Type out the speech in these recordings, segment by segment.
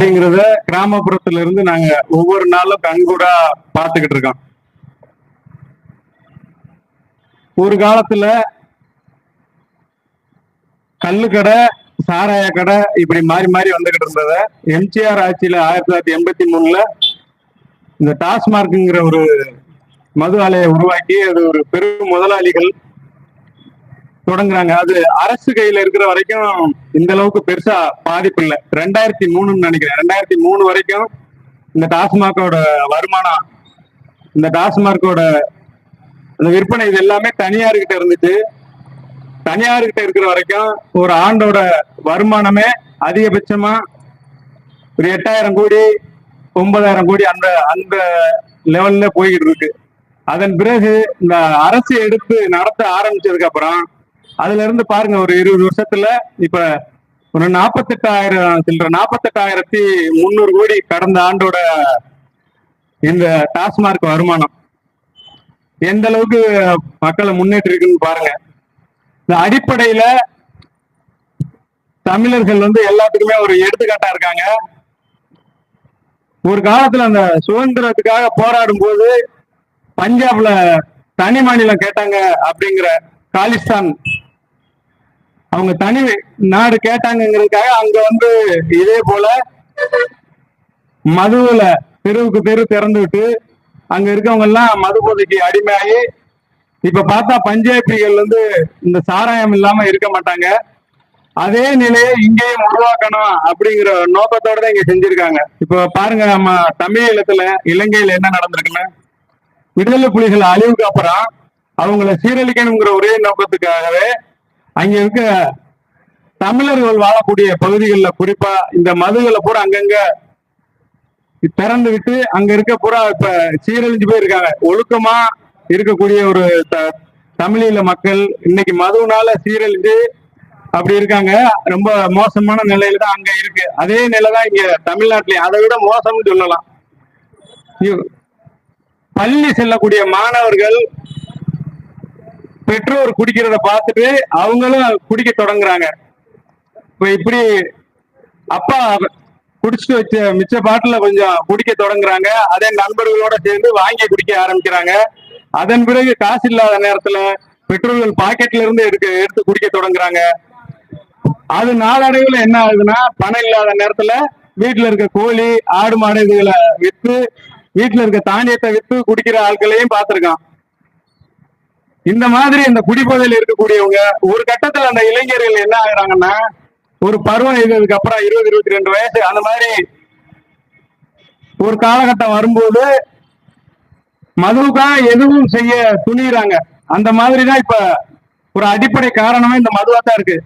அப்படிங்கிறத கிராமப்புறத்துல இருந்து நாங்க ஒவ்வொரு நாளும் கண்கூடா பார்த்துக்கிட்டு இருக்கோம். ஒரு காலத்துல கல்லுக்கடை, சாராய கடை இப்படி மாறி மாறி வந்துகிட்டு இருந்தத எம்ஜிஆர் ஆட்சியில 1983 இந்த டாஸ்மார்க்ங்கிற ஒரு மது ஆலையை உருவாக்கி அது ஒரு பெரும் முதலாளிகள் தொடங்குறாங்க. அது அரசு கையில இருக்கிற வரைக்கும் இந்த அளவுக்கு பெருசா பாதிப்பு இல்லை. 2003 நினைக்கிறேன். 2003 வரைக்கும் இந்த டாஸ்மாகோட வருமானம், இந்த டாஸ்மார்க்கோட அந்த விற்பனை இது எல்லாமே தனியார்கிட்ட இருந்துச்சு. தனியார்கிட்ட இருக்கிற வரைக்கும் ஒரு ஆண்டோட வருமானமே அதிகபட்சமா ஒரு 8000 கோடி 9000 கோடி அந்த அந்த லெவல்ல போய்கிட்டு இருக்கு. அதன் பிறகு இந்த அரசு எடுத்து நடத்த ஆரம்பிச்சதுக்கு அப்புறம் அதுல இருந்து பாருங்க ஒரு 20 வருஷத்துல இப்ப ஒரு 48,300 கோடி கடந்த ஆண்டோட இந்த டாஸ்மார்க் வருமானம் எந்த அளவுக்கு மக்களை முன்னேற்றி இருக்குன்னு பாருங்க. இந்த அடிப்படையில தமிழர்கள் எல்லாத்துக்குமே ஒரு எடுத்துக்காட்டா இருக்காங்க. ஒரு காலத்துல அந்த சுதந்திரத்துக்காக போராடும் போது பஞ்சாப்ல தனி மாநிலம் கேட்டாங்க. அப்படிங்கிற காலிஸ்தான் அவங்க தனி நாடு கேட்டாங்கிறதுக்காக அங்க இதே போல மதுவுல தெருவுக்கு தெரு திறந்து விட்டு அங்க இருக்கவங்க எல்லாம் மது போதைக்கு அடிமையாகி இப்ப பார்த்தா பஞ்சாபிகள் இந்த சாராயம் இல்லாம இருக்க மாட்டாங்க. அதே நிலையை இங்கேயும் உருவாக்கணும் அப்படிங்கிற நோக்கத்தோட தான் இங்க செஞ்சிருக்காங்க. இப்ப பாருங்க, நம்ம தமிழீழத்துல இலங்கையில என்ன நடந்திருக்குன்னு, விடுதலை புலிகள் அழிவுக்கு அப்புறம் அவங்கள சீரழிக்கணுங்கிற ஒரே நோக்கத்துக்காகவே அங்க இருக்க தமிழர்கள் வாழக்கூடிய பகுதிகளில் குறிப்பா இந்த மதுகளை பூரா அங்கங்க திறந்து விட்டு அங்க இருக்க பூரா இப்ப சீரழிஞ்சு போயிருக்காங்க. ஒழுக்கமா இருக்கக்கூடிய ஒரு தமிழீழ மக்கள் இன்னைக்கு மதுனால சீரழிஞ்சு அப்படி இருக்காங்க. ரொம்ப மோசமான நிலையில தான் அங்க இருக்கு. அதே நிலைதான் இங்க தமிழ்நாட்டிலையும், அதை விட மோசம்னு சொல்லலாம். பள்ளி செல்லக்கூடிய மாணவர்கள் பெற்றோர் குடிக்கிறத பார்த்துட்டு அவங்களும் குடிக்க தொடங்குறாங்க. இப்ப இப்படி அப்பா குடிச்சிட்டு வச்ச மிச்ச பாட்டில கொஞ்சம் குடிக்க தொடங்குறாங்க. அதே நண்பர்களோட சேர்ந்து வாங்கி குடிக்க ஆரம்பிக்கிறாங்க. அதன் பிறகு காசு இல்லாத நேரத்துல பெற்றோர்கள் பாக்கெட்ல இருந்து எடுத்து குடிக்க தொடங்குறாங்க. அது நாளடைவுல என்ன ஆகுதுன்னா, பணம் இல்லாத நேரத்துல வீட்டுல இருக்க கோழி ஆடு மாடு இதுகளை விற்று வீட்டுல இருக்க தானியத்தை விற்று குடிக்கிற ஆட்களையும் பார்த்திருக்கான். இந்த மாதிரி இந்த குடிபோதையில் இருக்கக்கூடியவங்க ஒரு கட்டத்துல அந்த இளைஞர்கள் என்ன ஆகுறாங்கன்னா, ஒரு பருவம் இதுக்கு அப்புறம் 20-22 வயசு அந்த மாதிரி ஒரு காலகட்டம் வரும்போது மதுவுக்காக எதுவும் செய்ய துணிகிறாங்க. அந்த மாதிரிதான் இப்ப ஒரு அடிப்படை காரணமே இந்த மதுவா தான் இருக்கு.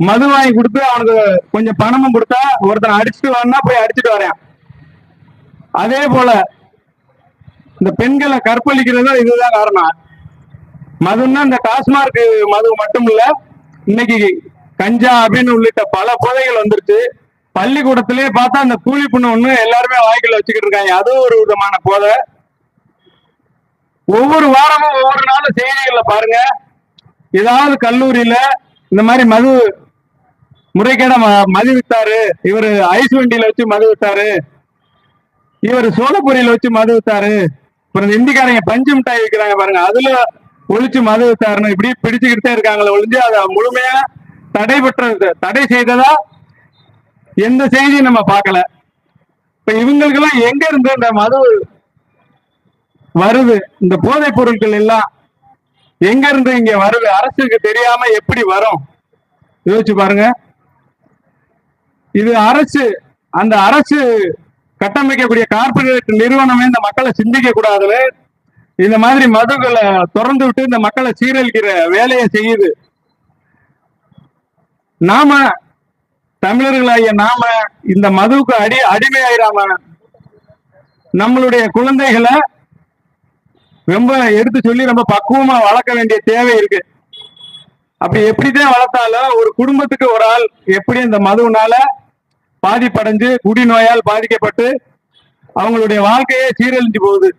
மது வாங்கி கொடுத்து அவனுக்கு கொஞ்சம் பணமும் கொடுத்தா ஒருத்தனை அடிச்சுட்டு வரனா போய் அடிச்சுட்டு வரேன். அதே போல இந்த பெண்களை கற்பழிக்கிறதா இதுதான் காரணம். மதுன்னா இந்த டாஸ்மார்க் மது மட்டும் இல்ல, இன்னைக்கு கஞ்சா அப்படின்னு உள்ளிட்ட பல போதைகள் வந்துருச்சு. பள்ளிக்கூடத்திலே பார்த்தா அந்த கூலி புண்ணு ஒண்ணு எல்லாருமே வாய்க்குள்ள வச்சுக்கிட்டு இருக்காங்க. அதுவும் ஒரு விதமான போதை. ஒவ்வொரு வாரமும் ஒவ்வொரு நாளும் செய்திகள்ல பாருங்க, ஏதாவது கல்லூரியில இந்த மாதிரி மது முறைகேட மது வித்தாரு, இவர் ஐஸ் வண்டியில வச்சு மது வித்தாரு, இவர் சோழபுரியில வச்சு மது வித்தாரு, அப்புறம் இந்திக்காரங்க பஞ்சு மிட்டாய் வைக்கிறாங்க பாருங்க, அதுல ஒழிச்சு மது வித்தாருன்னு இப்படி பிடிச்சுக்கிட்டே இருக்காங்களே ஒழிஞ்சு அதை முழுமையா தடை செய்ததா எந்த செய்தியும் நம்ம பார்க்கல. இப்ப இவங்களுக்கு எல்லாம் எங்க இருந்து இந்த மது வருது? இந்த போதைப் பொருட்கள் எல்லாம் எங்க இருந்து இங்க வருது? அரசுக்கு தெரியாம எப்படி வரும்? யோசிச்சு பாருங்க. இது அரசு, அந்த அரசு கட்டமைக்கக்கூடிய கார்பரேட் நிறுவனமே இந்த மக்களை சிந்திக்க கூடாதுன்னு இந்த மாதிரி மதுகளை திறந்து விட்டு இந்த மக்களை சீரழிக்கிற வேலையை செய்யுது. நாம தமிழர்களாகிய நாம இந்த மதுவுக்கு அடிமையாயிராம நம்மளுடைய குழந்தைகளை ரொம்ப எடுத்து சொல்லி ரொம்ப பக்குவமா வளர்க்க வேண்டிய தேவை இருக்கு. அப்படி எப்படிதான் வளர்த்தாலும் ஒரு குடும்பத்துக்கு ஒரு ஆள் எப்படி இந்த மதுவினால பாதிப்படைஞ்சு குடிநோயால் பாதிக்கப்பட்டு அவங்களுடைய வாழ்க்கையே சீரழிஞ்சு போகுது.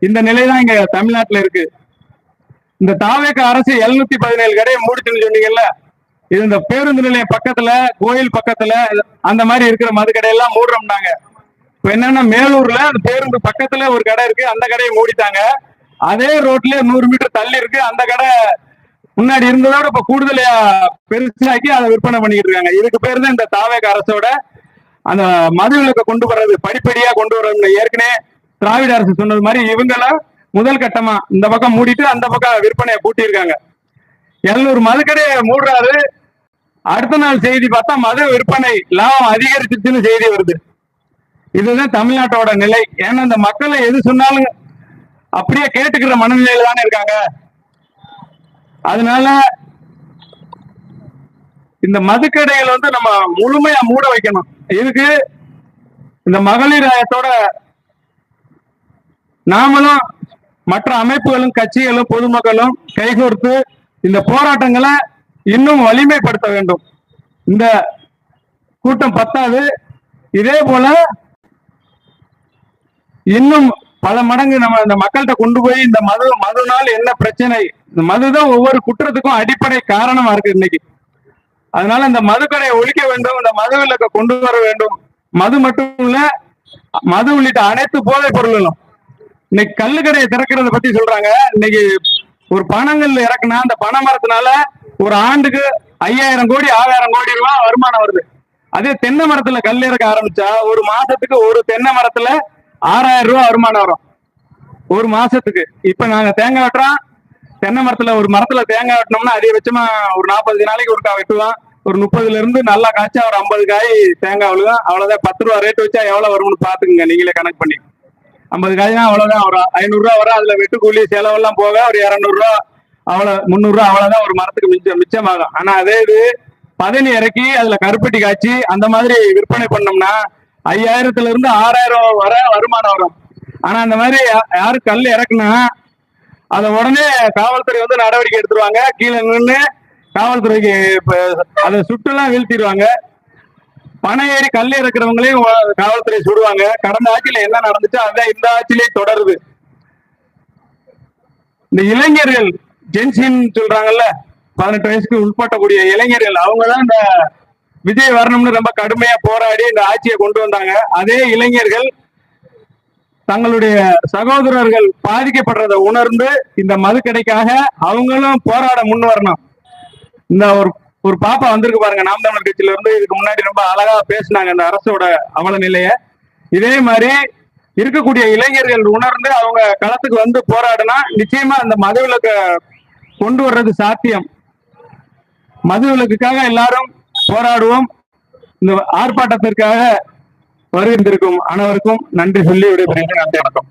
இந்த நிலைதான் இங்க தமிழ்நாட்டுல இருக்கு. இந்த தாவேக அரசு 717 கடையை மூடிச்சுன்னு சொன்னீங்கல்ல, இது இந்த பேருந்து நிலையம் பக்கத்துல, கோயில் பக்கத்துல அந்த மாதிரி இருக்கிற மது கடையெல்லாம் மூடுறோம்னாங்க. இப்ப என்னன்னா மேலூர்ல அந்த பேருந்து பக்கத்துல ஒரு கடை இருக்கு, அந்த கடையை மூடிட்டாங்க. அதே ரோட்ல 100 மீட்டர் தள்ளி இருக்கு அந்த கடை, முன்னாடி இருந்ததோட இப்ப கூடுதலா பெருசாக்கி அதை விற்பனை பண்ணிட்டு இருக்காங்க. இதுக்கு பேர் தான் இந்த தாவேக அரசோட அந்த மது விலக்கை கொண்டு வர்றது, படிப்படியா கொண்டு வர்றது. ஏற்கனவே திராவிட அரசு சொன்னது மாதிரி இவங்களும் முதல் கட்டமா இந்த பக்கம் மூடிட்டு அந்த பக்கம் விற்பனையை கூட்டியிருக்காங்க. 700 மதுக்கடையை மூடுறாரு. அடுத்த நாள் செய்தி பார்த்தா மது விற்பனை லாபம் அதிகரிச்சிருச்சுன்னு செய்தி வருது. இதுதான் தமிழ்நாட்டோட நிலை. ஏன்னா இந்த மக்களை எது சொன்னாலும் அப்படியே கேட்டுக்கிற மனநிலையில தானே இருக்காங்க. அதனால இந்த மதுக்கடைகள் வந்து நம்ம முழுமையா மூட வைக்கணும். இதுக்கு இந்த மகளிர் ஆயத்தோட நாமளும் மற்ற அமைப்புகளும் கட்சிகளும் பொதுமக்களும் கைகோர்த்து இந்த போராட்டங்களை இன்னும் வலிமைப்படுத்த வேண்டும். இந்த கூட்டம் பத்தாது, இதே போல இன்னும் பல மடங்கு நம்ம இந்த மக்கள்கிட்ட கொண்டு போய் இந்த மதுனால என்ன பிரச்சனை, இந்த மதுதான் ஒவ்வொரு குற்றத்துக்கும் அடிப்படை காரணமா இருக்கு இன்னைக்கு. அதனால இந்த மதுக்கடையை ஒழிக்க வேண்டும், இந்த மது விலக்கை கொண்டு வர வேண்டும். மது மட்டும் இல்ல, மது உள்ளிட்ட அனைத்து போதைப் பொருளும். இன்னைக்கு கல்லுக்கடையை திறக்கிறத பத்தி சொல்றாங்க. இன்னைக்கு ஒரு பணங்கள்ல இறக்குனா அந்த பண மரத்தினால ஒரு ஆண்டுக்கு 5000 கோடி 6000 கோடி ரூபாய் வருமானம் வருது. அதே தென்னை மரத்துல கல் இறக்க ஆரம்பிச்சா ஒரு மாசத்துக்கு ஒரு தென்னை மரத்துல 6000 ரூபாய் வருமானம் வரும் ஒரு மாசத்துக்கு. இப்ப நாங்க தேங்காய் வெட்டுறோம், தென்னை மரத்துல ஒரு மரத்துல தேங்காய் வெட்டினோம்னா அதிகபட்சமா ஒரு 40 நாளைக்கு ஒருக்கா வெட்டுவோம். ஒரு 30ல இருந்து நல்லா காய்ச்சா ஒரு 50 காய் தேங்காய் விழுகும். அவ்வளவுதான். 10 ரூபா ரேட் வச்சா எவ்வளவு வரும்னு பாத்துக்குங்க, நீங்களே கணக்கு பண்ணி. 50 காய்னா அவ்வளவுதான், ஒரு 500 ரூபா வரும். அதுல வெட்டு கூலி செலவெல்லாம் போக ஒரு 200 ரூபா, அவ்வளவு 300 ரூபா, அவ்வளவுதான் ஒரு மரத்துக்கு மிச்சமாகும். ஆனா அதே இது பதனி இறக்கி அதுல கருப்பட்டி காய்ச்சி அந்த மாதிரி விற்பனை பண்ணோம்னா 5000ல இருந்து 6000 வர வருமானம் வரும். ஆனா அந்த மாதிரி யாரு கல் இறக்குனா அதை உடனே காவல்துறை வந்து நடவடிக்கை எடுத்துருவாங்க. கீழே நின்று காவல்துறைக்கு அதை சுட்டுலாம் வீழ்த்திடுவாங்க. பணம் ஏறி கல் இறக்குறவங்களையும் காவல்துறை சுடுவாங்க. கடந்த ஆட்சியில என்ன நடந்துச்சோ அதான் இந்த ஆட்சியிலேயே தொடருது. இந்த இளைஞர்கள் ஜென்சின்னு சொல்றாங்கல்ல, 18 வயசுக்கு உட்பட்டக்கூடிய இளைஞர்கள், அவங்கதான் இந்த விஜய் வரணும்னு ரொம்ப கடுமையா போராடி இந்த ஆட்சியை கொண்டு வந்தாங்க. அதே இளைஞர்கள் தங்களுடைய சகோதரர்கள் பாதிக்கப்படுறதை உணர்ந்து இந்த மதுக்கடைக்காக அவங்களும் போராட முன் வரணும். இந்த ஒரு பாப்பா வந்திருக்கு பாருங்க, நாம் தமிழர் கட்சியில இருந்து. இதுக்கு முன்னாடி ரொம்ப அழகா பேசினாங்க இந்த அரசோட அவல நிலைய. இதே மாதிரி இருக்கக்கூடிய இளைஞர்கள் உணர்ந்து அவங்க களத்துக்கு வந்து போராடினா நிச்சயமா அந்த மது விலக்கை கொண்டு வர்றது சாத்தியம். மது விலக்குக்காக எல்லாரும் போராடுவோம். இந்த ஆர்ப்பாட்டத்திற்காக வருகின்றிருக்கும் அனைவருக்கும் நன்றி சொல்லி விடைபெறுகிறேன். நன்றி, வணக்கம்.